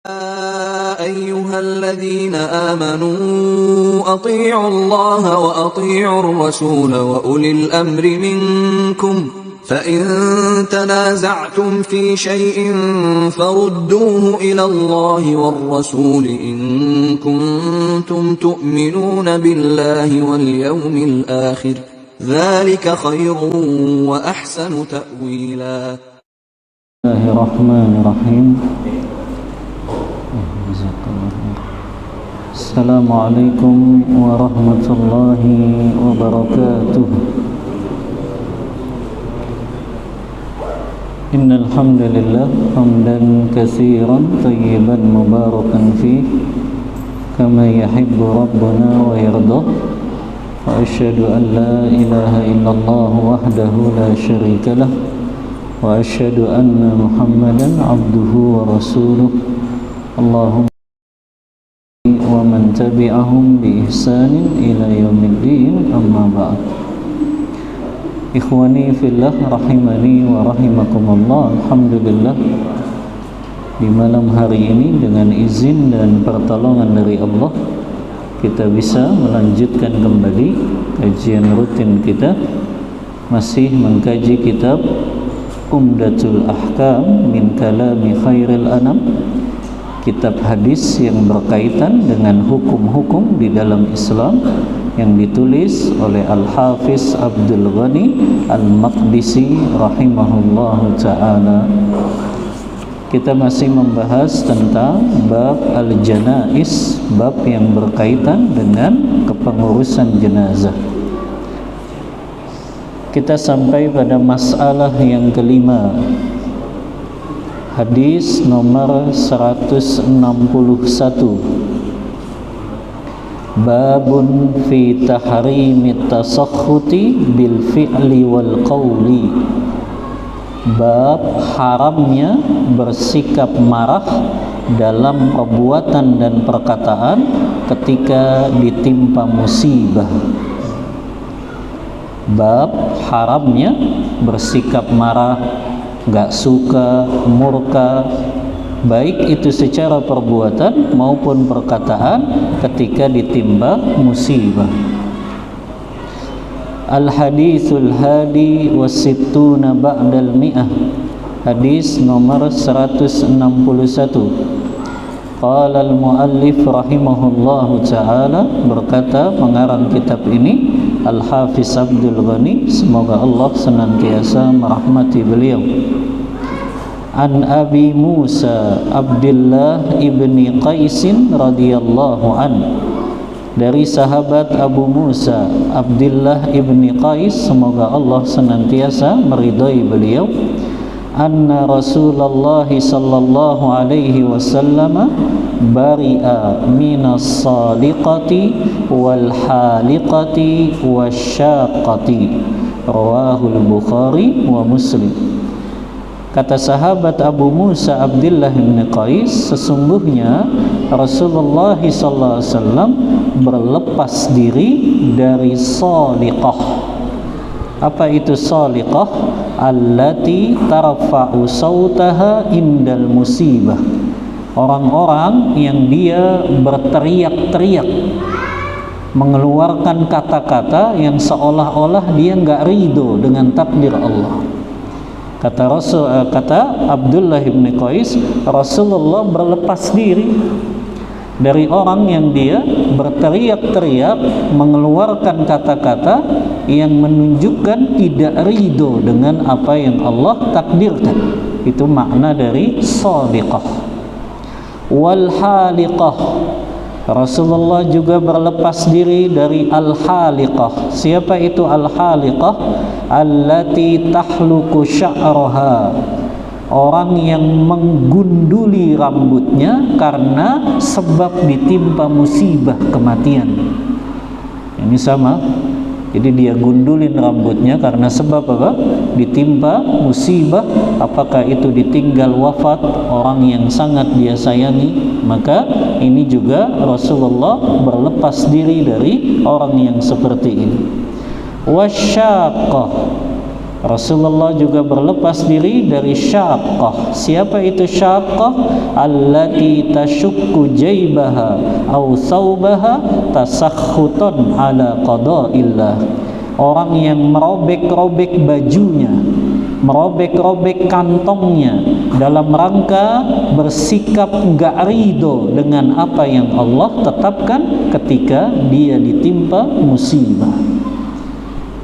أيها الذين آمنوا أطيعوا الله وأطيعوا الرسول وأولي الأمر منكم فإن تنازعتم في شيء فردوه إلى الله والرسول إن كنتم تؤمنون بالله واليوم الآخر ذلك خير وأحسن تأويلا. بسم الله الرحمن الرحيم. السلام عليكم ورحمة الله وبركاته. إن الحمد لله حمدا كثيرا طيبا مباركا فيه كما يحب ربنا ويرضى، وأشهد أن لا إله إلا الله وحده لا شريك له، وأشهد أن محمدا عبده ورسوله. اللهم ومن تبعهم بإحسان إلى يوم الدين. أما بعد. Ikhwani fillah rahimani wa rahimakumullah. Alhamdulillah, di malam hari ini dengan izin dan pertolongan dari Allah kita bisa melanjutkan kembali kajian rutin kita, masih mengkaji kitab Umdatul Ahkam min kalami khairil anam, kitab hadis yang berkaitan dengan hukum-hukum di dalam Islam yang ditulis oleh Al-Hafiz Abdul Ghani Al-Maqdisi rahimahullahu ta'ala. Kita masih membahas tentang bab al-janais, bab yang berkaitan dengan kepengurusan jenazah. Kita sampai pada masalah yang kelima, hadis nomor 161. Babun fi tahrimit tasakhuti bil fi'li wal qawli. Bab haramnya bersikap marah dalam perbuatan dan perkataan ketika ditimpa musibah. Bab haramnya bersikap marah, gak suka, murka, baik itu secara perbuatan maupun perkataan ketika ditimpa musibah. Al-hadithul hadi wasittuna ba'dal mi'ah. Hadis nomor 161. Qala al-muallif rahimahullahu ta'ala, berkata pengarang kitab ini Al-Hafiz Abdul Ghani, semoga Allah senantiasa merahmati beliau. An Abi Musa Abdullah ibni Qaisin radhiyallahu an, dari sahabat Abu Musa Abdullah ibni Qais, semoga Allah senantiasa meridai beliau, anna Rasulullah sallallahu alaihi wasallam bari'a minas saliqati wal haliqati wasyaqati, rawahul Bukhari wa Muslim. Kata sahabat Abu Musa Abdullah bin Qais, sesungguhnya Rasulullah SAW berlepas diri dari saliqah. Apa itu saliqah? Allati tarfa'u sautaha indal musibah. Orang-orang yang dia berteriak-teriak, mengeluarkan kata-kata yang seolah-olah dia nggak ridho dengan takdir Allah. Kata Abdullah bin Qais, Rasulullah berlepas diri dari orang yang dia berteriak-teriak, mengeluarkan kata-kata yang menunjukkan tidak ridho dengan apa yang Allah takdirkan. Itu makna dari sadiqah. Wal haliqah, Rasulullah juga berlepas diri dari al-haliqah. Siapa itu al-haliqah? Allati tahluku sya'raha, orang yang menggunduli rambutnya karena sebab ditimpa musibah kematian. Ini sama. Jadi dia gundulin rambutnya karena sebab apa? Ditimpa musibah. Apakah itu ditinggal wafat orang yang sangat dia sayangi? Maka ini juga Rasulullah berlepas diri dari orang yang seperti ini. Wasyaqah, Rasulullah juga berlepas diri dari syaqqah. Siapa itu syaqqah? Allati tashukku jaybaha au thawbaha tasakhutan ala qada'illah. Orang yang merobek-robek bajunya, merobek-robek kantongnya dalam rangka bersikap enggak ridho dengan apa yang Allah tetapkan ketika dia ditimpa musibah.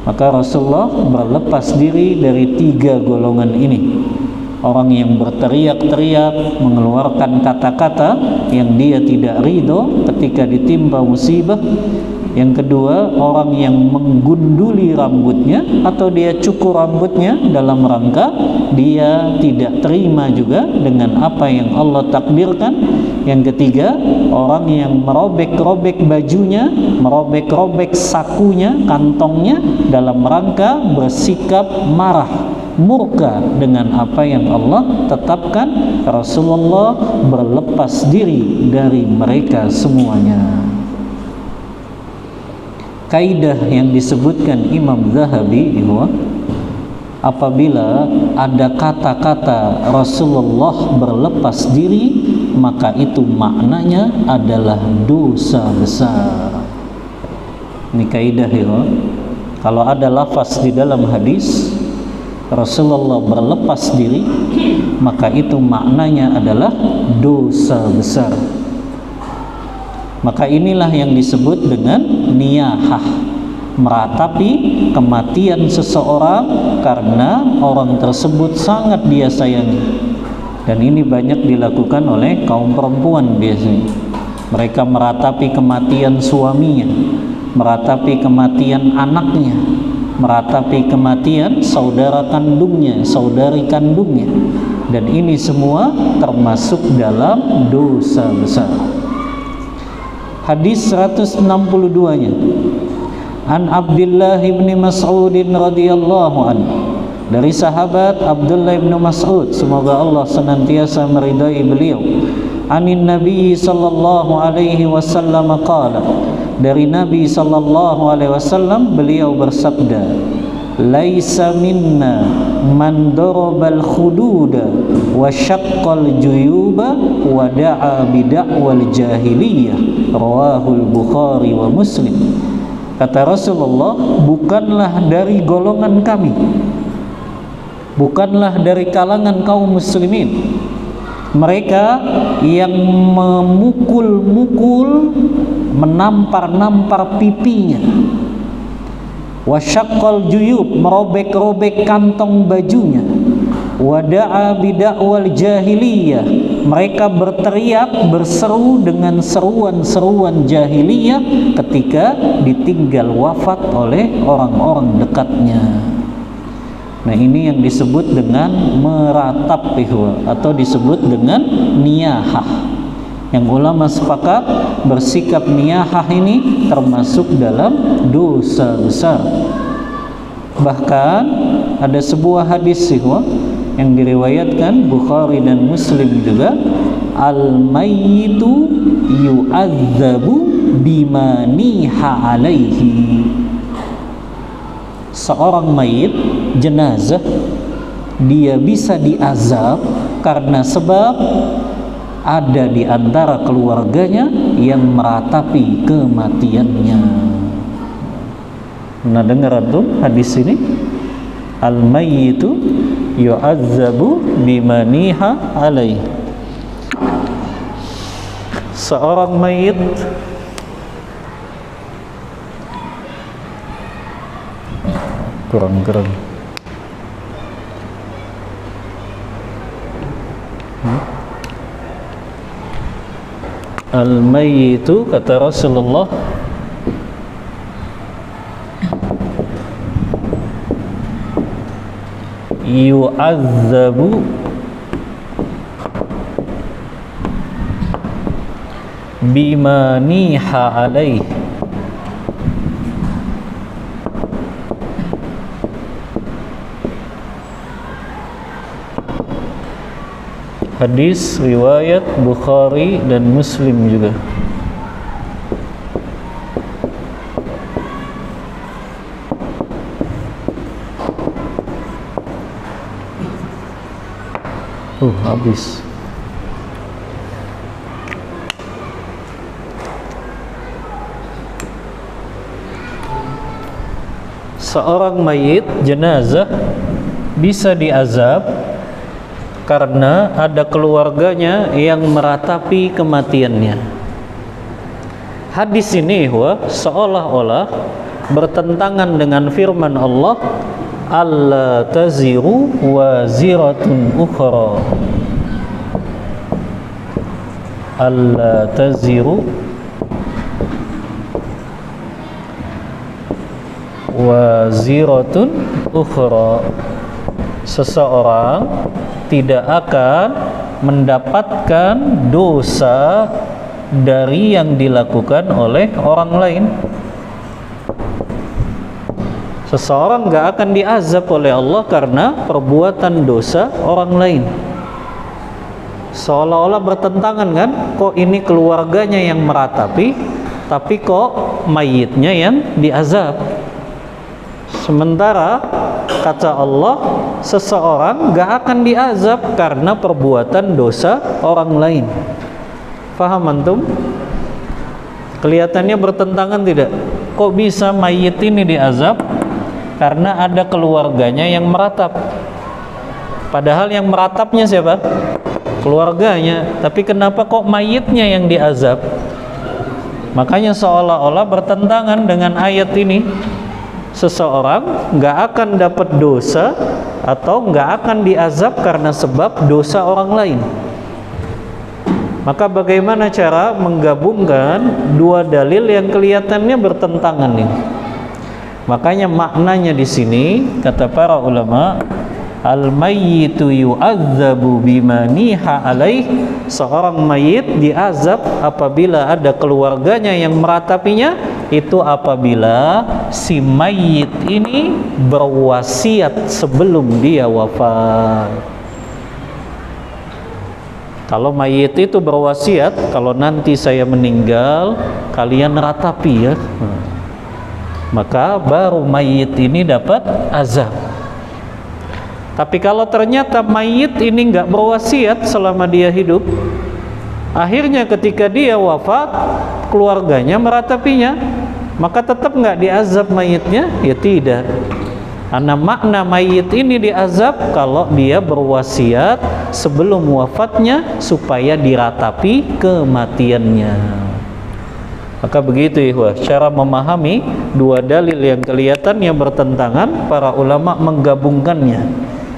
Maka Rasulullah berlepas diri dari 3 golongan ini. Orang yang berteriak-teriak, mengeluarkan kata-kata yang dia tidak ridho ketika ditimpa musibah. Yang kedua, orang yang menggunduli rambutnya atau dia cukur rambutnya dalam rangka dia tidak terima juga dengan apa yang Allah takdirkan. Yang ketiga, orang yang merobek-robek bajunya, merobek-robek sakunya, kantongnya dalam rangka bersikap marah, murka dengan apa yang Allah tetapkan. Rasulullah berlepas diri dari mereka semuanya. Kaidah yang disebutkan Imam Zahabi bahwa apabila ada kata-kata Rasulullah berlepas diri, maka itu maknanya adalah dosa besar. Ini kaidah ya. Kalau ada lafaz di dalam hadis Rasulullah berlepas diri, maka itu maknanya adalah dosa besar. Maka inilah yang disebut dengan niyahah, meratapi kematian seseorang karena orang tersebut sangat dia sayangi. Dan ini banyak dilakukan oleh kaum perempuan biasanya. Mereka meratapi kematian suaminya, meratapi kematian anaknya, meratapi kematian saudara kandungnya, saudari kandungnya. Dan ini semua termasuk dalam dosa besar. Hadis 162-nya. An Abdullah bin Mas'ud radhiyallahu anhu. Dari sahabat Abdullah bin Mas'ud, semoga Allah senantiasa meridai beliau. Anin Nabi sallallahu alaihi wasallam qala. Dari Nabi sallallahu alaihi wasallam beliau bersabda, "Laisa minna man darabal khududa wa syaqqal juyuba wa da'a bid'awal jahiliyah." Rawahul Bukhari wa Muslim. Kata Rasulullah, bukanlah dari golongan kami, bukanlah dari kalangan kaum muslimin mereka yang memukul-mukul, menampar-nampar pipinya, wasyaqqal juyub, merobek-robek kantong bajunya, wada'a bid'awal jahiliyah, mereka berteriak, berseru dengan seruan-seruan jahiliyah ketika ditinggal wafat oleh orang-orang dekatnya. Nah, ini yang disebut dengan meratap atau disebut dengan niyahah. Yang ulama sepakat bersikap niyahah ini termasuk dalam dosa besar. Bahkan ada sebuah hadis yang diriwayatkan Bukhari dan Muslim juga, al-mayyitu yu'adzabu bima niha alaihi. Seorang mayit, jenazah, dia bisa diazab karena sebab ada di antara keluarganya yang meratapi kematiannya. Nah, dengar tuh hadis ini, al-mayyitu yu'adzabu bima niha alaih. Seorang mayit kurang al-mayyitu, kata Rasulullah, yu'adzabu bima niha alaih. Hadis riwayat Bukhari dan Muslim juga. Habis. Seorang mayit jenazah bisa diazab karena ada keluarganya yang meratapi kematiannya. Hadis ini seolah-olah bertentangan dengan firman Allah, alla taziru waziratun ukhra. Alla taziru waziratun ukhra. Seseorang tidak akan mendapatkan dosa dari yang dilakukan oleh orang lain. Seseorang gak akan diazab oleh Allah karena perbuatan dosa orang lain. Seolah-olah bertentangan kan? Kok ini keluarganya yang meratapi, tapi kok mayitnya yang diazab? Sementara kata Allah, seseorang gak akan diazab karena perbuatan dosa orang lain. Faham antum? Kelihatannya bertentangan tidak? Kok bisa mayit ini diazab? Karena ada keluarganya yang meratap. Padahal yang meratapnya siapa? Keluarganya. Tapi kenapa kok mayitnya yang diazab? Makanya seolah-olah bertentangan dengan ayat ini. Seseorang nggak akan dapat dosa atau nggak akan diazab karena sebab dosa orang lain. Maka bagaimana cara menggabungkan dua dalil yang kelihatannya bertentangan ini? Makanya maknanya di sini kata para ulama, al-mayyitu yu'adzabu bima niha alaih. Seorang mayit diazab apabila ada keluarganya yang meratapinya, itu apabila si mayit ini berwasiat sebelum dia wafat. Kalau mayit itu berwasiat, kalau nanti saya meninggal kalian ratapi ya, maka baru mayit ini dapat azab. Tapi kalau ternyata mayit ini nggak berwasiat selama dia hidup, akhirnya ketika dia wafat keluarganya meratapinya, maka tetap nggak diazab mayitnya? Ya tidak. Karena makna mayit ini diazab kalau dia berwasiat sebelum wafatnya supaya diratapi kematiannya. Maka begitu ya, cara memahami dua dalil yang kelihatannya bertentangan, para ulama menggabungkannya.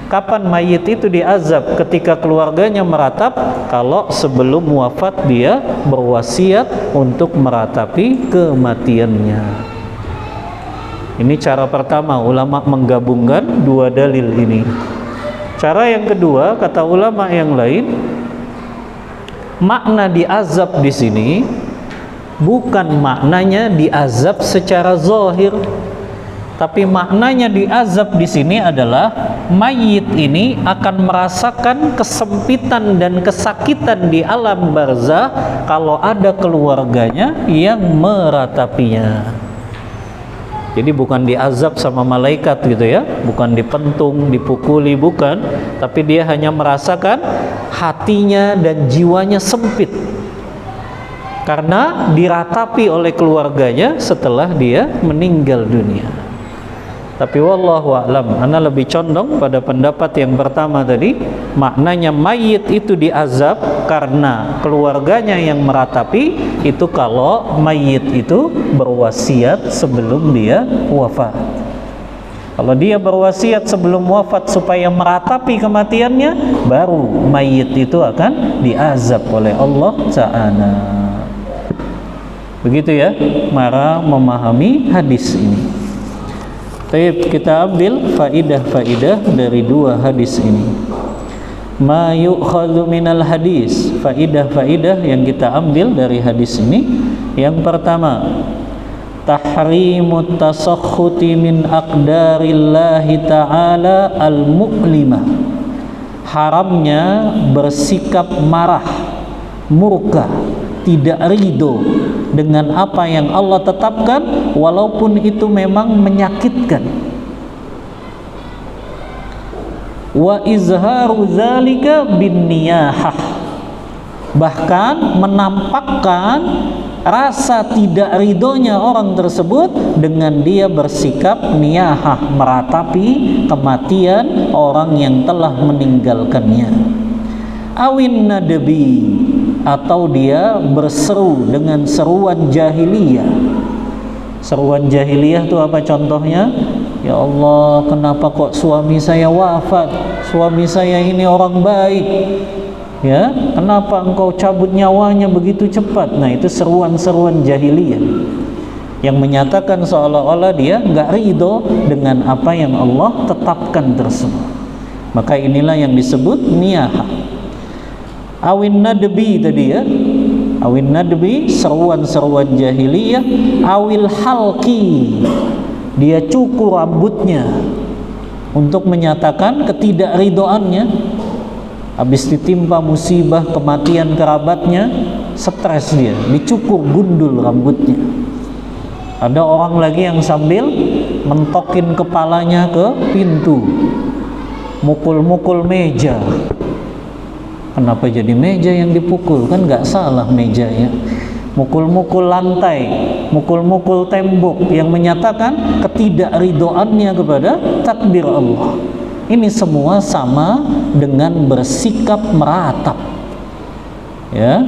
Kapan mayit itu diazab? Ketika keluarganya meratap, kalau sebelum wafat dia berwasiat untuk meratapi kematiannya. Ini cara pertama, ulama menggabungkan dua dalil ini. Cara yang kedua, kata ulama yang lain, makna diazab di sini bukan maknanya diazab secara zahir, tapi maknanya diazab di sini adalah mayit ini akan merasakan kesempitan dan kesakitan di alam barzah kalau ada keluarganya yang meratapinya. Jadi bukan diazab sama malaikat gitu ya, bukan dipentung, dipukuli, bukan, tapi dia hanya merasakan hatinya dan jiwanya sempit karena diratapi oleh keluarganya setelah dia meninggal dunia. Tapi wallahu a'lam, ana lebih condong pada pendapat yang pertama tadi, maknanya mayit itu diazab karena keluarganya yang meratapi, itu kalau mayit itu berwasiat sebelum dia wafat. Kalau dia berwasiat sebelum wafat supaya meratapi kematiannya, baru mayit itu akan diazab oleh Allah Ta'ala. Begitu ya, mara memahami hadis ini. Baik, kita ambil faidah-faidah dari dua hadis ini. Ma yu'khadhu minal hadis, faidah-faidah yang kita ambil dari hadis ini. Yang pertama, tahrimut tasakhuti min aqdarillahi ta'ala al-mu'limah. Haramnya bersikap marah, murka, tidak ridho dengan apa yang Allah tetapkan walaupun itu memang menyakitkan. wa izharu dzalika bin niyahah, bahkan menampakkan rasa tidak ridhonya orang tersebut dengan dia bersikap niyahah, meratapi kematian orang yang telah meninggalkannya. Awin nadbi, atau dia berseru dengan seruan jahiliyah. Seruan jahiliyah itu apa contohnya? Ya Allah, kenapa kok suami saya wafat? Suami saya ini orang baik. Ya, kenapa engkau cabut nyawanya begitu cepat? Nah, itu seruan-seruan jahiliyah yang menyatakan seolah-olah dia nggak ridho dengan apa yang Allah tetapkan tersebut. Maka inilah yang disebut niyahah. Awin nadbi tadi ya, awin nadbi seruan-seruan jahiliyah. Awil halki, dia cukur rambutnya untuk menyatakan ketidakridhoannya. Habis ditimpa musibah kematian kerabatnya, stres dia, dicukur gundul rambutnya. Ada orang lagi yang sambil mentokin kepalanya ke pintu, mukul-mukul meja. Kenapa jadi meja yang dipukul? Kan nggak salah mejanya. Mukul-mukul lantai, mukul-mukul tembok, yang menyatakan ketidakridhoannya kepada takdir Allah. Ini semua sama dengan bersikap meratap. Ya,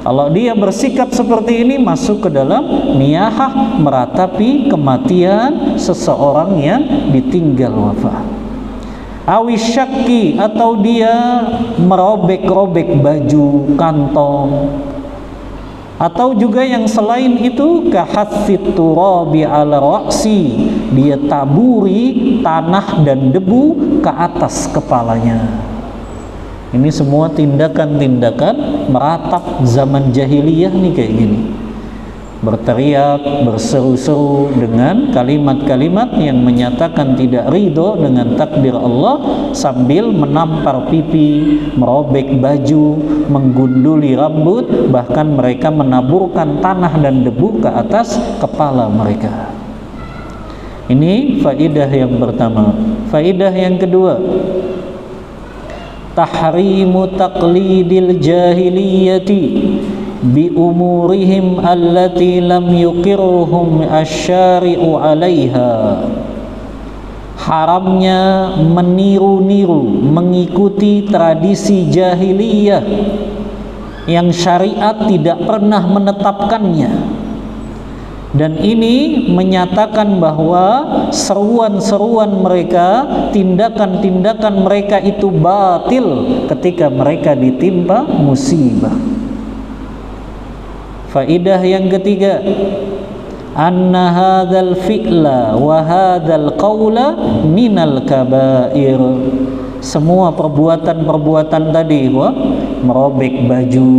kalau dia bersikap seperti ini masuk ke dalam niyahah, meratapi kematian seseorang yang ditinggal wafat. Awisyaki, atau dia merobek-robek baju, kantong, atau juga yang selain itu kahatsit turabi ala ra'si, dia taburi tanah dan debu ke atas kepalanya. Ini semua tindakan-tindakan meratap zaman jahiliyah nih kayak gini. Berteriak, berseru-seru dengan kalimat-kalimat yang menyatakan tidak ridho dengan takdir Allah, sambil menampar pipi, merobek baju, menggunduli rambut, bahkan mereka menaburkan tanah dan debu ke atas kepala mereka. Ini faidah yang pertama. Faidah yang kedua, tahrimu taqlidil jahiliyati bi umurihim allati lam yuqirruhum asy-syari'u 'alaiha. Haramnya meniru-niru, mengikuti tradisi jahiliyah yang syariat tidak pernah menetapkannya. Dan ini menyatakan bahwa seruan-seruan mereka, tindakan-tindakan mereka itu batil ketika mereka ditimpa musibah. Faidah yang ketiga, anna hadzal fi'la wa hadzal qaula minal kabair. Semua perbuatan-perbuatan tadi, merobek baju,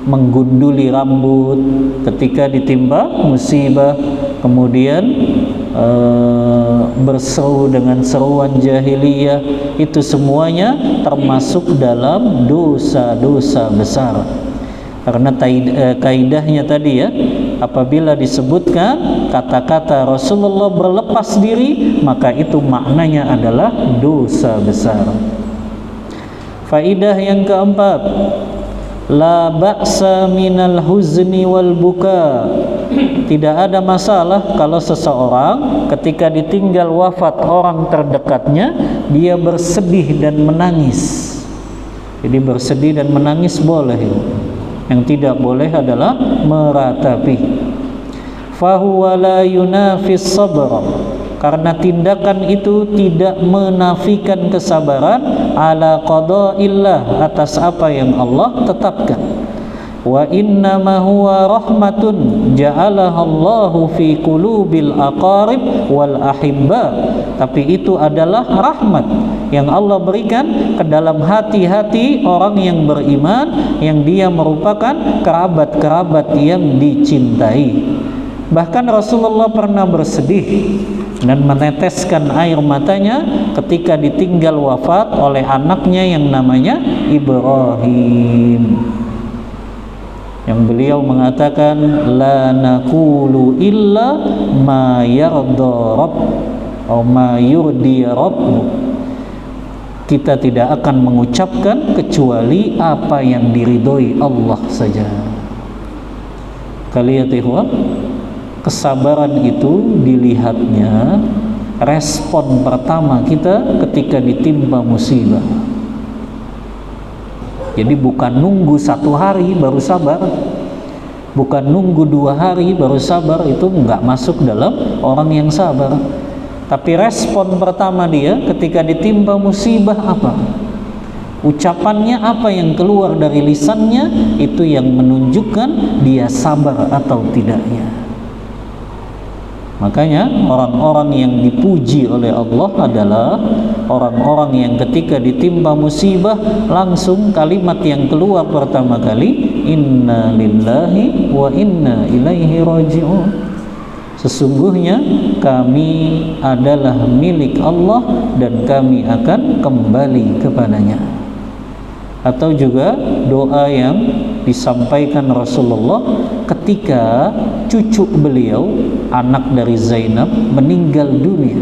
menggunduli rambut ketika ditimpa musibah, kemudian berseru dengan seruan jahiliyah, itu semuanya termasuk dalam dosa-dosa besar. Karena kaidahnya tadi ya, apabila disebutkan kata-kata Rasulullah berlepas diri, maka itu maknanya adalah dosa besar. Faidah yang keempat, la ba'sa minal huzni wal buka. Tidak ada masalah kalau seseorang ketika ditinggal wafat orang terdekatnya, dia bersedih dan menangis. Jadi bersedih dan menangis boleh. Yang tidak boleh adalah meratapi. Fahuwa la yunafis sabra, karena tindakan itu tidak menafikan kesabaran ala qada'illah, atas apa yang Allah tetapkan. Wa innama huwa rahmatun ja'alaha Allahu fi qulubil aqarib wal ahibba. Tapi itu adalah rahmat yang Allah berikan ke dalam hati-hati orang yang beriman, yang dia merupakan kerabat-kerabat yang dicintai. Bahkan Rasulullah pernah bersedih dan meneteskan air matanya ketika ditinggal wafat oleh anaknya yang namanya Ibrahim, yang beliau mengatakan la naqulu illa ma yarda rabb atau ma yurdi rabb. kita tidak akan mengucapkan kecuali apa yang diridhoi Allah saja. Kalian ikhwah, kesabaran itu dilihatnya respon pertama kita ketika ditimpa musibah. Jadi bukan nunggu 1 hari baru sabar, bukan nunggu 2 hari baru sabar, itu nggak masuk dalam orang yang sabar. Tapi respon pertama dia ketika ditimpa musibah apa? Ucapannya apa yang keluar dari lisannya, itu yang menunjukkan dia sabar atau tidaknya. Makanya orang-orang yang dipuji oleh Allah adalah orang-orang yang ketika ditimpa musibah langsung kalimat yang keluar pertama kali, inna lillahi wa inna ilaihi raji'un. Sesungguhnya kami adalah milik Allah dan kami akan kembali kepadanya. Atau juga doa yang disampaikan Rasulullah ketika cucu beliau, anak dari Zainab, meninggal dunia.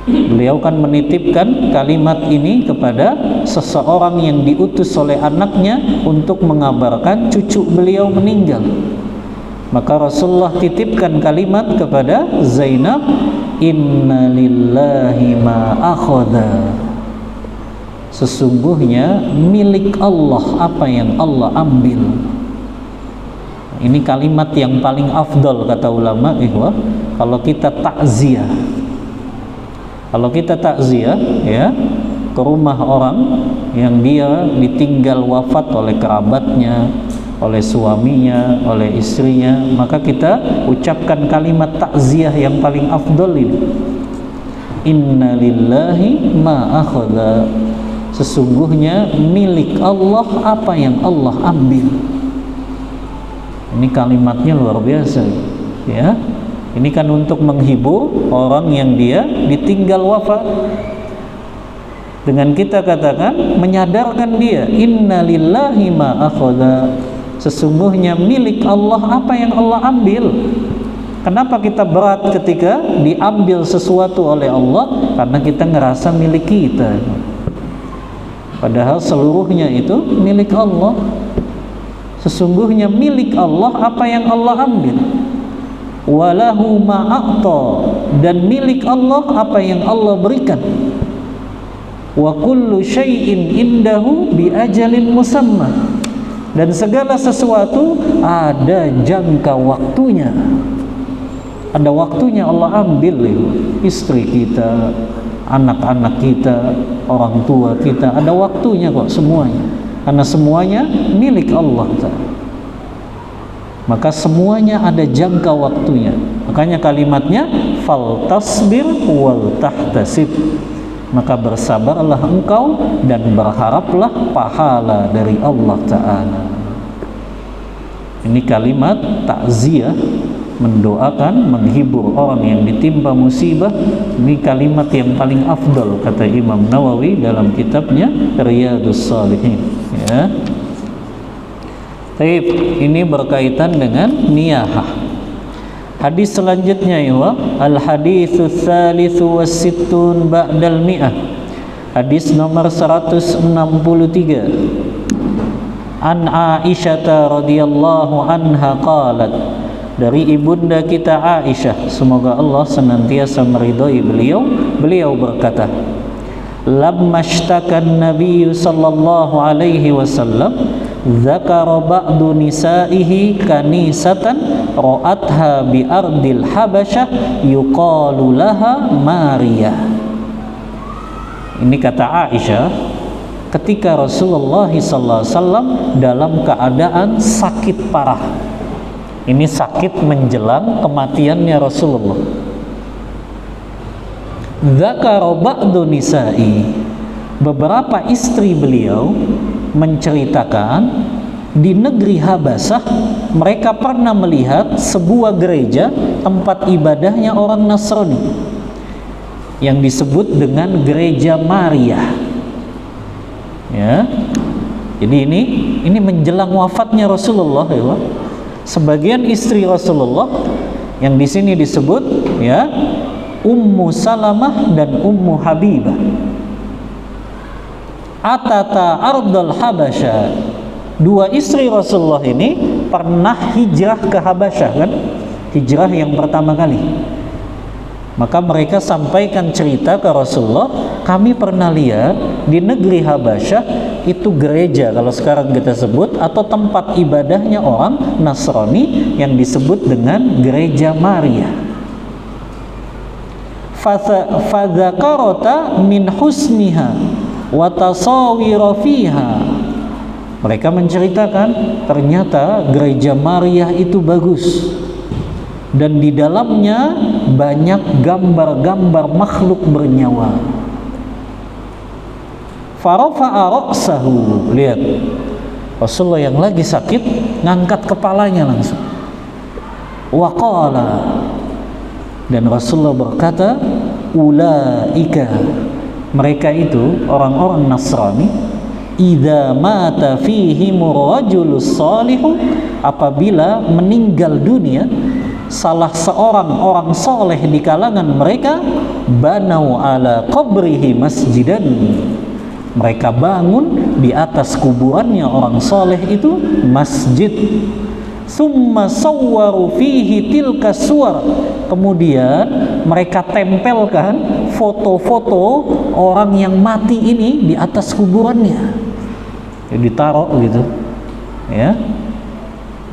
Beliau kan menitipkan kalimat ini kepada seseorang yang diutus oleh anaknya untuk mengabarkan cucu beliau meninggal. Maka Rasulullah titipkan kalimat kepada Zainab, inna lillahi ma akhadha. Sesungguhnya milik Allah apa yang Allah ambil. Ini kalimat yang paling afdal kata ulama ikhwah. Kalau kita takziah, ya, ke rumah orang yang dia ditinggal wafat oleh kerabatnya, oleh suaminya, oleh istrinya, maka kita ucapkan kalimat takziah yang paling afdal ini, inna lillahi ma akhadha. Sesungguhnya milik Allah apa yang Allah ambil. Ini kalimatnya luar biasa, ya. Ini kan untuk menghibur orang yang dia ditinggal wafat. Dengan kita katakan, menyadarkan dia, inna lillahi ma akhadha. Sesungguhnya milik Allah apa yang Allah ambil. Kenapa kita berat ketika diambil sesuatu oleh Allah? Karena kita ngerasa milik kita. Padahal seluruhnya itu milik Allah. Sesungguhnya milik Allah apa yang Allah ambil. Walahu ma'a'ta, dan milik Allah apa yang Allah berikan. Wa kullu syai'in indahu bi ajalin musamma, dan segala sesuatu ada jangka waktunya. Ada waktunya Allah ambil, istri kita, anak-anak kita, orang tua kita, ada waktunya kok semuanya. Karena semuanya milik Allah. Maka semuanya ada jangka waktunya. Makanya kalimatnya fal tasbir wal tahtasib. Maka bersabarlah engkau dan berharaplah pahala dari Allah Ta'ala. Ini kalimat takziah, mendoakan, menghibur orang yang ditimpa musibah. Ini kalimat yang paling afdal kata Imam Nawawi dalam kitabnya Riyadhus Shalihin, ya. Baik, ini berkaitan dengan niyahah. Hadis selanjutnya ya, al haditsus tsalitsu wassittun ba'dal mi'ah. Hadis nomor 163. An Aisyah radhiyallahu anha qalat, dari ibunda kita Aisyah, semoga Allah senantiasa meridhai beliau berkata, lamma ishtakan Nabi sallallahu alaihi wasallam dzakara ba'du nisaihi kanisatan ra'atha bi ardil habasyah yuqalu laha Mariyah. Ini kata Aisyah, ketika Rasulullah sallallahu alaihi wasallam dalam keadaan sakit parah. Ini sakit menjelang kematiannya Rasulullah. Dzakara ba'du nisa'i, beberapa istri beliau menceritakan di negeri Habasah mereka pernah melihat sebuah gereja tempat ibadahnya orang Nasrani yang disebut dengan gereja Maria. Ya. Jadi ini menjelang wafatnya Rasulullah, ya. Sebagian istri Rasulullah yang di sini disebut, ya, Ummu Salamah dan Ummu Habibah. atata ardal Habasyah. Dua istri Rasulullah ini pernah hijrah ke Habasyah, kan? Hijrah yang pertama kali. Maka mereka sampaikan cerita ke Rasulullah, kami pernah lihat di negeri Habasyah itu gereja, kalau sekarang kita sebut, atau tempat ibadahnya orang Nasrani yang disebut dengan Gereja Maria. Fadzakarata min husniha wa tasawira fiha. Mereka menceritakan ternyata Gereja Maria itu bagus, dan di dalamnya banyak gambar-gambar makhluk bernyawa. Farafa'a ra'sahu, lihat Rasulullah yang lagi sakit ngangkat kepalanya langsung. Wa qala, dan Rasulullah berkata, ulaika, mereka itu orang-orang Nasrani, idza mata fihimur rajulus salihu, apabila meninggal dunia salah seorang orang soleh di kalangan mereka, banau ala qabrihi masjidan, mereka bangun di atas kuburannya orang soleh itu masjid. Summa sawwaru fihi tilka suwar, kemudian mereka tempelkan foto-foto orang yang mati ini di atas kuburannya, ya, ditaruh gitu, ya.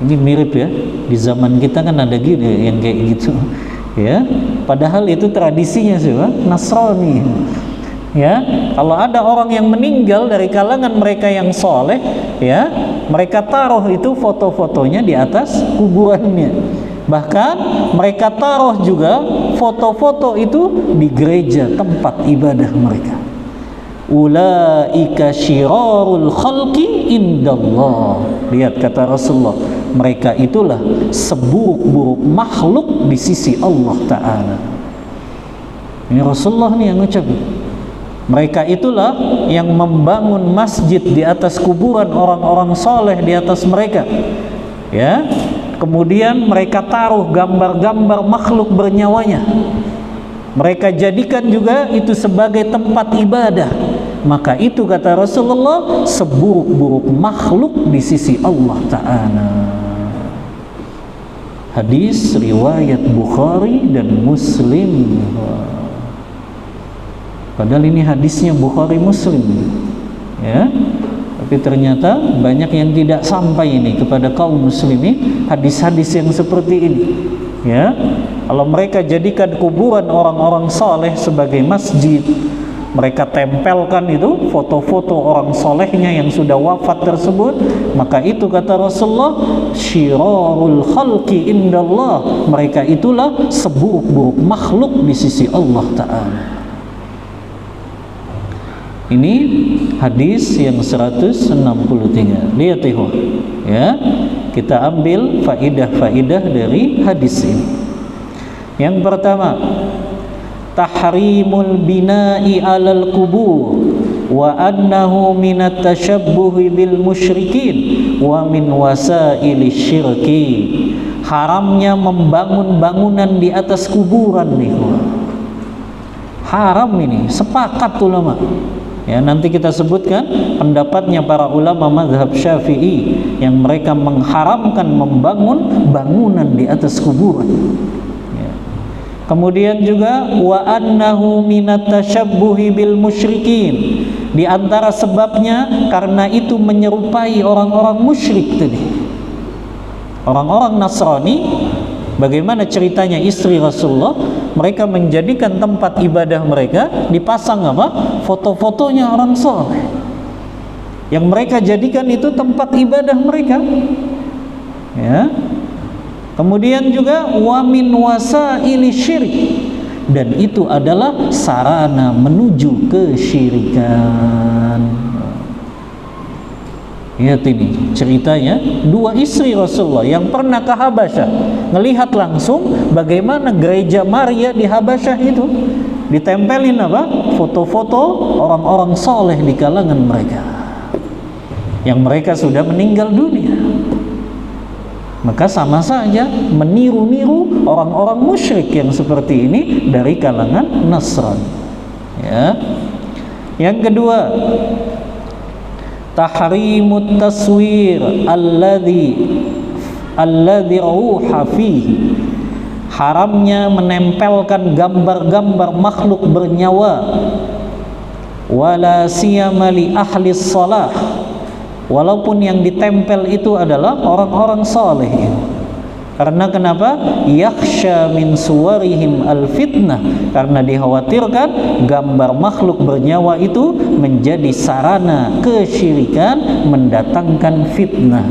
Ini mirip ya, di zaman kita kan ada gini yang kayak gitu, ya. Padahal itu tradisinya sih, Nasrani. Ya, kalau ada orang yang meninggal dari kalangan mereka yang soleh, ya, mereka taruh itu foto-fotonya di atas kuburannya. Bahkan mereka taruh juga foto-foto itu di gereja tempat ibadah mereka. Ulaika syirarul khalqi indallah. Lihat kata Rasulullah, mereka itulah seburuk-buruk makhluk di sisi Allah Ta'ala. Ini Rasulullah nih yang ngucap. Mereka itulah yang membangun masjid di atas kuburan orang-orang soleh di atas mereka, ya. Kemudian mereka taruh gambar-gambar makhluk bernyawanya. Mereka jadikan juga itu sebagai tempat ibadah. Maka itu kata Rasulullah seburuk-buruk makhluk di sisi Allah Ta'ala. Hadis riwayat Bukhari dan Muslim. Padahal ini hadisnya Bukhari Muslim, ya. Tapi ternyata banyak yang tidak sampai ini kepada kaum muslimin hadis-hadis yang seperti ini, ya. Kalau mereka jadikan kuburan orang-orang saleh sebagai masjid, mereka tempelkan itu foto-foto orang solehnya yang sudah wafat tersebut, maka itu kata Rasulullah syirarul khalqi indallah, mereka itulah seburuk-buruk makhluk di sisi Allah Ta'ala. Ini hadis yang 163. Lihat ikhwan, ya. Kita ambil faidah-faidah dari hadis ini. Yang pertama, tahrimul bina'i 'alal qubur wa annahu minat tashabbuhi bil musyrikin wa min wasaili syirki. Haramnya membangun bangunan di atas kuburan nih. Haram ini, sepakat ulama. Ya, nanti kita sebutkan pendapatnya para ulama mazhab Syafi'i yang mereka mengharamkan membangun bangunan di atas kuburan. Ya. Kemudian juga wa annahu minat tasyabbuhi bil musyrikin. Di antara sebabnya karena itu menyerupai orang-orang musyrik tadi. Orang-orang Nasrani, bagaimana ceritanya istri Rasulullah, mereka menjadikan tempat ibadah mereka dipasang apa? Foto-fotonya orang soleh. Yang mereka jadikan itu tempat ibadah mereka. Ya. Kemudian juga wa min wasaili syirik, dan itu adalah sarana menuju kesyirikan. Lihat ini ceritanya, dua istri Rasulullah yang pernah ke Habasyah melihat langsung bagaimana gereja Maria di Habasyah itu ditempelin apa? Foto-foto orang-orang soleh di kalangan mereka yang mereka sudah meninggal dunia. Maka sama saja meniru-niru orang-orang musyrik yang seperti ini dari kalangan Nasrani. Ya. Yang kedua, tahrimut taswir alladzi ruha fihi, haramnya menempelkan gambar-gambar makhluk bernyawa, wala siyama li ahli shalah, walaupun yang ditempel itu adalah orang-orang saleh. Karena kenapa? Yakhsha min suwarihim al-fitnah, karena dikhawatirkan gambar makhluk bernyawa itu menjadi sarana kesyirikan, mendatangkan fitnah.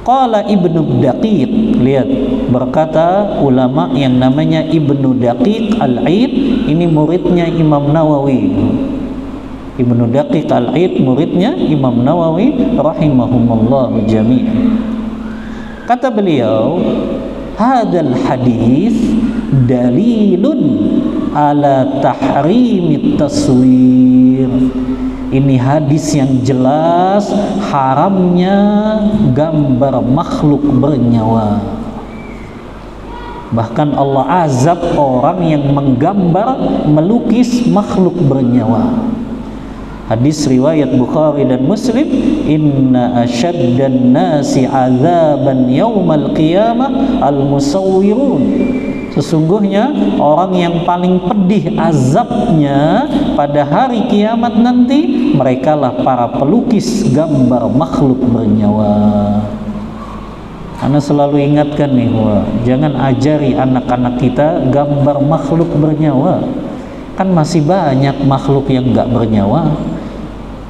Qala Ibnu Daqiq, lihat, berkata ulama yang namanya Ibnu Daqiq Al-Aid, ini muridnya Imam Nawawi. Ibnu Daqiq Al-Aid muridnya Imam Nawawi rahimahumullah jami'an. Kata beliau, hadal hadis dalilun ala tahrimit taswir. Ini hadis yang jelas haramnya gambar makhluk bernyawa. Bahkan Allah azab orang yang menggambar, melukis makhluk bernyawa. Hadis riwayat Bukhari dan Muslim, inna asyaddan nasi azaban yaumal qiyamah al-musawwirun. Sesungguhnya orang yang paling pedih azabnya pada hari kiamat nanti, merekalah para pelukis gambar makhluk bernyawa. Ana selalu ingatkan nih, jangan ajari anak-anak kita gambar makhluk bernyawa. Kan masih banyak makhluk yang enggak bernyawa.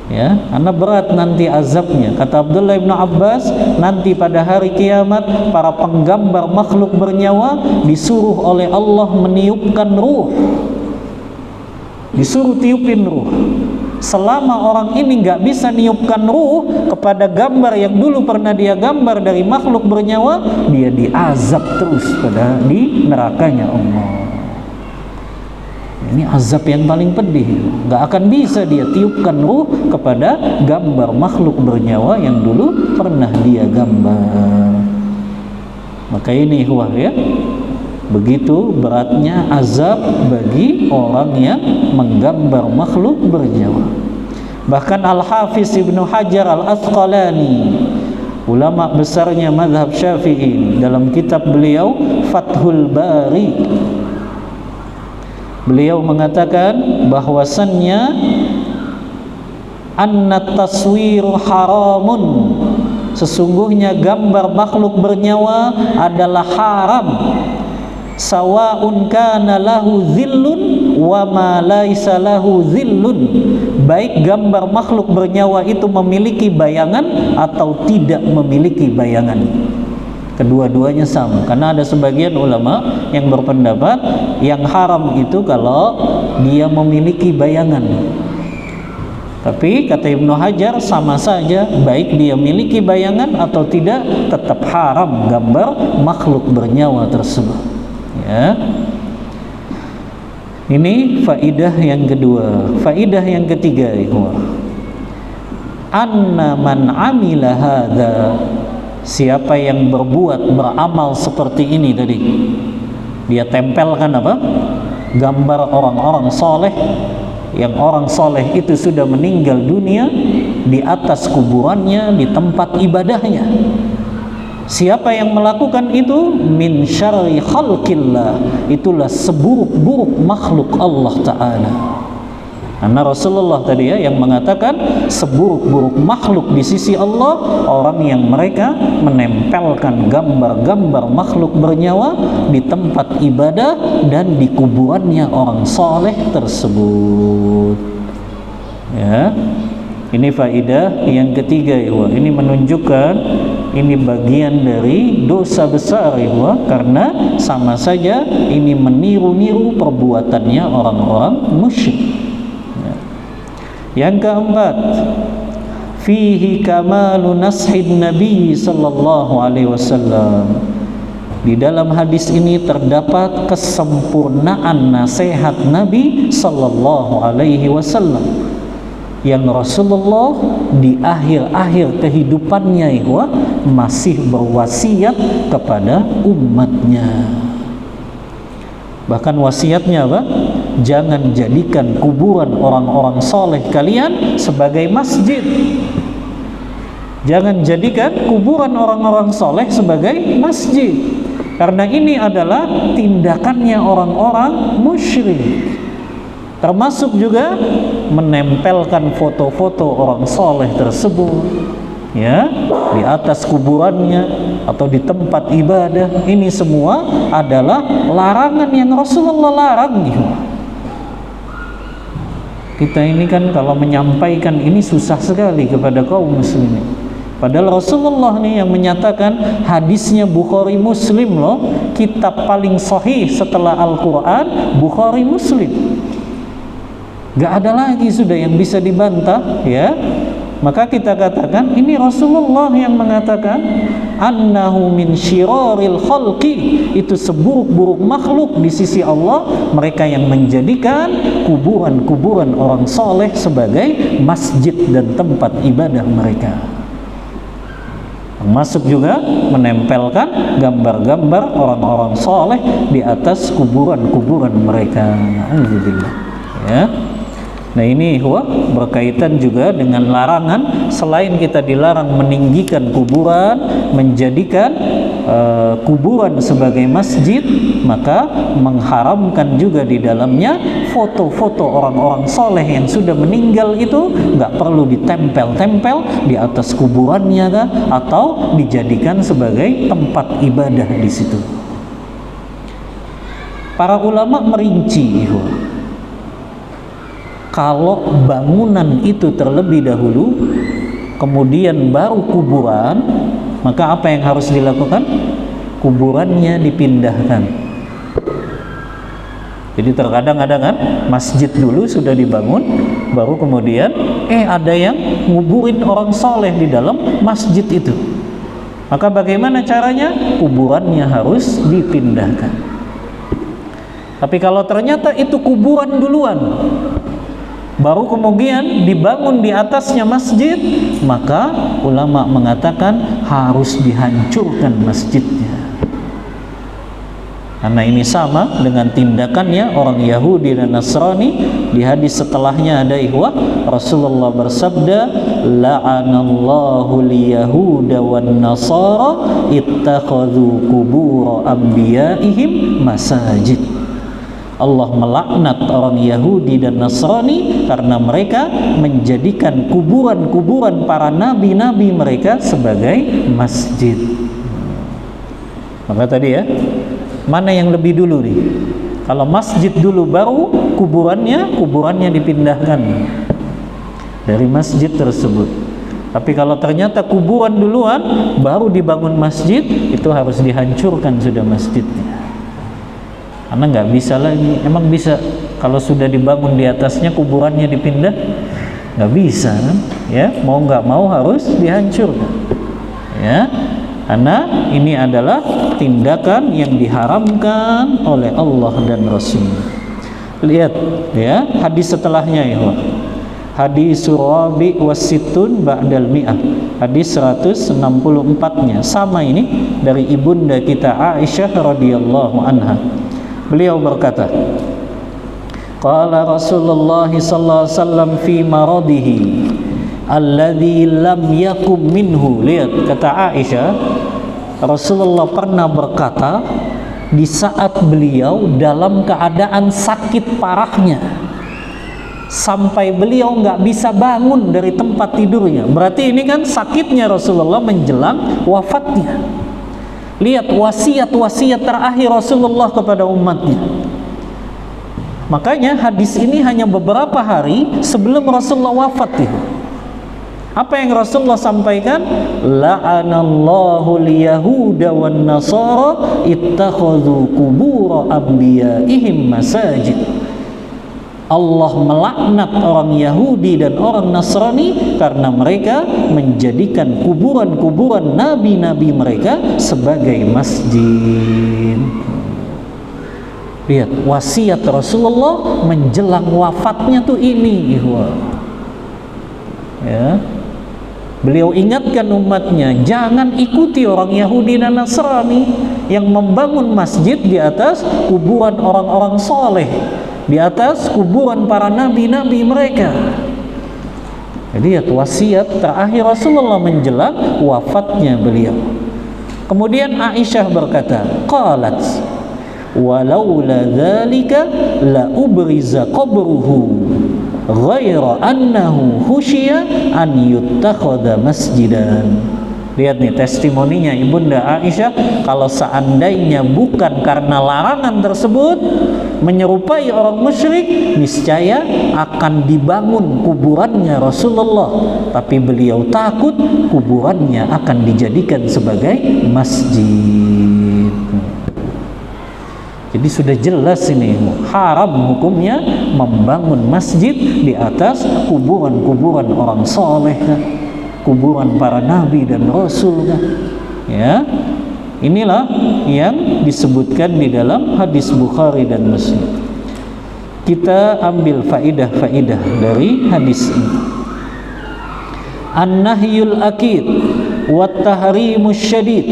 Ya, karena berat nanti azabnya. Kata Abdullah bin Abbas, nanti pada hari kiamat para penggambar makhluk bernyawa disuruh oleh Allah meniupkan ruh. Disuruh tiupin ruh. Selama orang ini nggak bisa niupkan ruh kepada gambar yang dulu pernah dia gambar dari makhluk bernyawa, dia diazab terus di nerakanya Allah. Ini azab yang paling pedih. Gak akan bisa dia tiupkan ruh kepada gambar makhluk bernyawa yang dulu pernah dia gambar. Maka ini ya, begitu beratnya azab bagi orang yang menggambar makhluk bernyawa. Bahkan Al-Hafiz Ibnu Hajar Al-Asqalani, ulama besarnya mazhab Syafi'i, dalam kitab beliau Fathul Bari, beliau mengatakan bahwasannya anna taswiru haramun, sesungguhnya gambar makhluk bernyawa adalah haram, sawa'un kana lahu dhillun wa ma laisa lahu dhillun, baik gambar makhluk bernyawa itu memiliki bayangan atau tidak memiliki bayangan. Kedua-duanya sama, karena ada sebagian ulama yang berpendapat yang haram itu kalau dia memiliki bayangan. Tapi kata Ibnu Hajar sama saja, baik dia memiliki bayangan atau tidak, tetap haram gambar makhluk bernyawa tersebut. Ya. Ini faidah yang kedua. Faidah yang ketiga, anna man amila hadza, siapa yang beramal seperti ini tadi, dia tempelkan apa? Gambar orang-orang soleh, yang orang soleh itu sudah meninggal dunia, di atas kuburannya, di tempat ibadahnya. Siapa yang melakukan itu, min syarri khalqillah, itulah seburuk-buruk makhluk Allah Ta'ala. Karena Rasulullah tadi ya yang mengatakan seburuk-buruk makhluk di sisi Allah orang yang mereka menempelkan gambar-gambar makhluk bernyawa di tempat ibadah dan di kuburannya orang soleh tersebut. Ya, ini faidah yang ketiga ya. Ini menunjukkan ini bagian dari dosa besar ya, karena sama saja ini meniru-niru perbuatannya orang-orang musyrik. Yang keempat, fihi kamalu nashid Nabi sallallahu alaihi wasallam. Di dalam hadis ini terdapat kesempurnaan nasihat Nabi sallallahu alaihi wasallam yang Rasulullah di akhir-akhir kehidupannya masih berwasiat kepada umatnya. Bahkan wasiatnya apa? jangan jadikan kuburan orang-orang soleh kalian sebagai masjid. Jangan jadikan kuburan orang-orang soleh sebagai masjid, karena ini adalah tindakannya orang-orang musyrik. Termasuk juga menempelkan foto-foto orang soleh tersebut, ya, di atas kuburannya atau di tempat ibadah. Ini semua adalah larangan yang Rasulullah larang. Kita ini kan kalau menyampaikan ini susah sekali kepada kaum muslimin. Padahal Rasulullah nih yang menyatakan, hadisnya Bukhari Muslim loh, kitab paling sahih setelah Al-Quran Bukhari Muslim. Gak ada lagi sudah yang bisa dibantah, ya. Maka kita katakan ini Rasulullah yang mengatakan annahu min syiraril khalqi, itu seburuk-buruk makhluk di sisi Allah mereka yang menjadikan kuburan-kuburan orang soleh sebagai masjid dan tempat ibadah mereka. Termasuk juga menempelkan gambar-gambar orang-orang soleh di atas kuburan-kuburan mereka. Alhamdulillah, ya. Nah ini berkaitan juga dengan larangan. Selain kita dilarang meninggikan kuburan, menjadikan kuburan sebagai masjid, maka mengharamkan juga di dalamnya foto-foto orang-orang soleh yang sudah meninggal itu nggak perlu ditempel-tempel di atas kuburannya kan, atau dijadikan sebagai tempat ibadah di situ. Para ulama merinci, kalau bangunan itu terlebih dahulu, kemudian baru kuburan, maka apa yang harus dilakukan? Kuburannya dipindahkan. Jadi terkadang ada kan, masjid dulu sudah dibangun, baru kemudian ada yang nguburin orang soleh di dalam masjid itu. Maka bagaimana caranya? Kuburannya harus dipindahkan. Tapi kalau ternyata itu kuburan duluan, baru kemudian dibangun di atasnya masjid, maka ulama mengatakan harus dihancurkan masjidnya. Karena ini sama dengan tindakannya orang Yahudi dan Nasrani. Di hadis setelahnya ada Rasulullah bersabda, la'anallahu liyahuda wan nasara ittakhadhu qubur anbiya'ihim masajid. Allah melaknat orang Yahudi dan Nasrani karena mereka menjadikan kuburan-kuburan para nabi-nabi mereka sebagai masjid. Maka tadi ya, mana yang lebih dulu nih? Kalau masjid dulu baru kuburannya dipindahkan dari masjid tersebut. Tapi kalau ternyata kuburan duluan baru dibangun masjid, itu harus dihancurkan sudah masjidnya. Karena nggak bisa lagi. Emang bisa kalau sudah dibangun di atasnya kuburannya dipindah? Nggak bisa kan? Ya, mau nggak mau harus dihancurkan. Ya, karena ini adalah tindakan yang diharamkan oleh Allah dan Rasul. Lihat ya hadis setelahnya ya. Hadis Rabi wasitun ba'dal mi'ah. Hadis 164-nya sama ini dari ibunda kita Aisyah radhiyallahu anha. Beliau berkata, qala Rasulullah sallallahu alaihi wasallam fi maradihi alladhi lam yakum minhu. Lihat kata Aisyah, Rasulullah pernah berkata di saat beliau dalam keadaan sakit parahnya, sampai beliau nggak bisa bangun dari tempat tidurnya. Berarti ini kan sakitnya Rasulullah menjelang wafatnya. Lihat wasiat-wasiat terakhir Rasulullah kepada umatnya. Makanya hadis ini hanya beberapa hari sebelum Rasulullah wafat itu. Apa yang Rasulullah sampaikan? La'anallahu liyahuda wan nasara ittakhadhu qubur anbiya'ihim masajid. Allah melaknat orang Yahudi dan orang Nasrani karena mereka menjadikan kuburan-kuburan nabi-nabi mereka sebagai masjid. Lihat wasiat Rasulullah menjelang wafatnya tuh ini, ya. Beliau ingatkan umatnya, jangan ikuti orang Yahudi dan Nasrani yang membangun masjid di atas kuburan orang-orang soleh. di atas kuburan para nabi-nabi mereka. Jadi ya wasiat terakhir Rasulullah menjelang wafatnya beliau. Kemudian Aisyah berkata, qalat walaula dzalika la ubriza qabruhu ghaira annahu khusyiya an yuttakhadha masjidan. Lihat nih testimoninya Ibunda Aisyah, kalau seandainya bukan karena larangan tersebut menyerupai orang musyrik, niscaya akan dibangun kuburannya Rasulullah, tapi beliau takut kuburannya akan dijadikan sebagai masjid. Jadi sudah jelas ini haram hukumnya membangun masjid di atas kuburan-kuburan orang soleh, kuburan para nabi dan rasul. Ya, inilah yang disebutkan di dalam hadis Bukhari dan Muslim. Kita ambil faidah-faidah dari hadis ini. An-nahyul akid wa tahrimus syadid,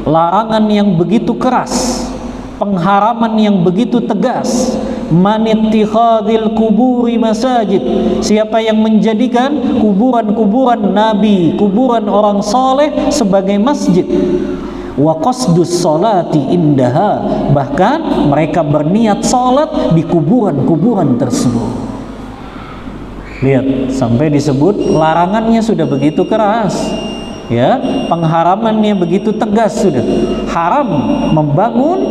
larangan yang begitu keras, pengharaman yang begitu tegas. Manittikhadil kuburi masajid, siapa yang menjadikan kuburan-kuburan nabi, kuburan orang soleh sebagai masjid. Wa qasdus salati indaha, bahkan mereka berniat salat di kuburan-kuburan tersebut. Lihat, sampai disebut larangannya sudah begitu keras. Ya, pengharamannya begitu tegas sudah. Haram membangun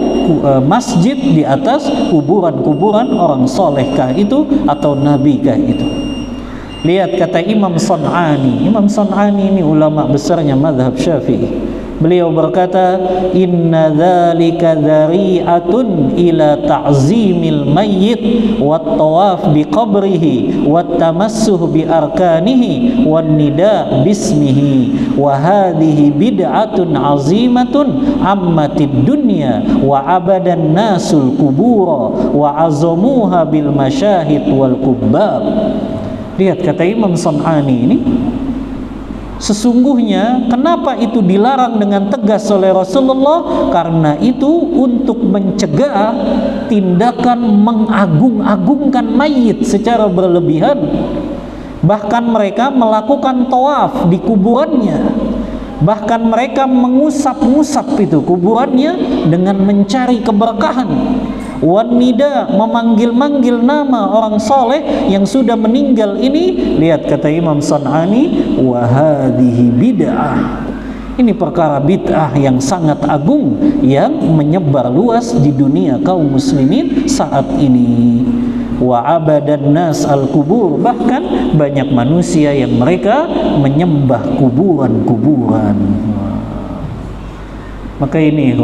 masjid di atas kuburan-kuburan orang solehkah itu atau nabikah itu. Lihat kata Imam San'ani. Imam San'ani ini ulama besarnya mazhab Syafi'i. Beliau berkata, inna dzalika dzari'atun ila ta'zimil mayyit wat tawaf bi qabrihi wat tamassuh bi arkanihi wan nida bismihi wa hadhihi bid'atun 'azimatun ammatid dunya wa abadan nasul kubura wa azamuha bil masyahid wal kubbab. Lihat kata Imam San'ani ini, sesungguhnya kenapa itu dilarang dengan tegas oleh Rasulullah? Karena itu untuk mencegah tindakan mengagung-agungkan mayit secara berlebihan. Bahkan mereka melakukan tawaf di kuburannya. Bahkan mereka mengusap-ngusap itu kuburannya dengan mencari keberkahan. Wan nida, memanggil-manggil nama orang soleh yang sudah meninggal ini. Lihat kata Imam San'ani, wa hadhihi bid'ah, ini perkara bid'ah yang sangat agung yang menyebar luas di dunia kaum muslimin saat ini. Wa abadan nas al-kubur, bahkan banyak manusia yang mereka menyembah kuburan-kuburan. Maka ini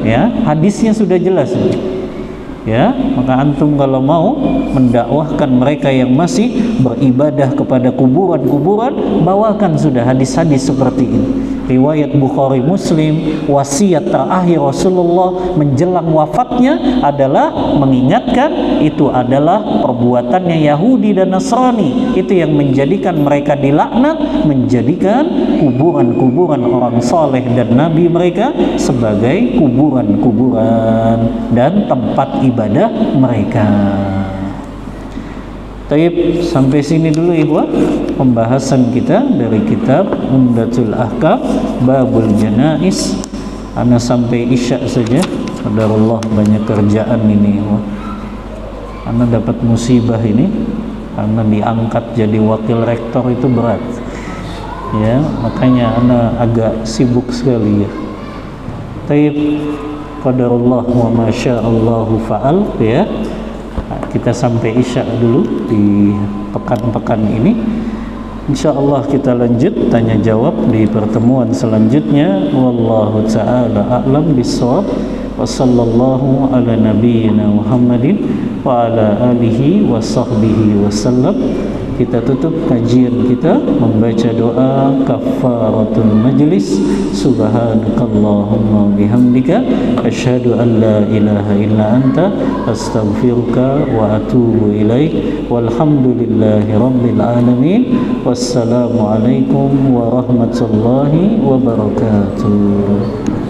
ya, hadisnya sudah jelas. Ya, maka antum kalau mau mendakwahkan mereka yang masih beribadah kepada kuburan-kuburan, bawakan sudah hadis-hadis seperti ini. Riwayat Bukhari Muslim, wasiat terakhir Rasulullah menjelang wafatnya adalah mengingatkan itu adalah perbuatannya Yahudi dan Nasrani. Itu yang menjadikan mereka dilaknat, menjadikan kuburan-kuburan orang soleh dan nabi mereka sebagai kuburan-kuburan dan tempat ibadah mereka. Taib, sampai sini dulu ikhwah pembahasan kita dari kitab Umdatul Ahkam Babul Janais. Ana sampai Isya saja. Qadarullah, banyak kerjaan ini ikhwah. Ana dapat musibah ini karena diangkat jadi wakil rektor itu berat. Ya, makanya ana agak sibuk sekali ya. Taib, qadarullah wa masyaallahu fa'al ya. Kita sampai Isya dulu di pekan-pekan ini. Insyaallah kita lanjut tanya jawab di pertemuan selanjutnya. Wallahu ta'ala a'lam bissawab. Wa sallallahu ala nabiyyina Muhammadin wa ala alihi wa sahbihi wasallam. Kita tutup kajian kita membaca doa kafaratul majlis. Subhanakallahumma bihamdika asyhadu an la ilaha illa anta astaghfiruka wa atubu ilaik. Walhamdulillahi rabbil alamin. Wassalamu alaikum warahmatullahi wabarakatuh.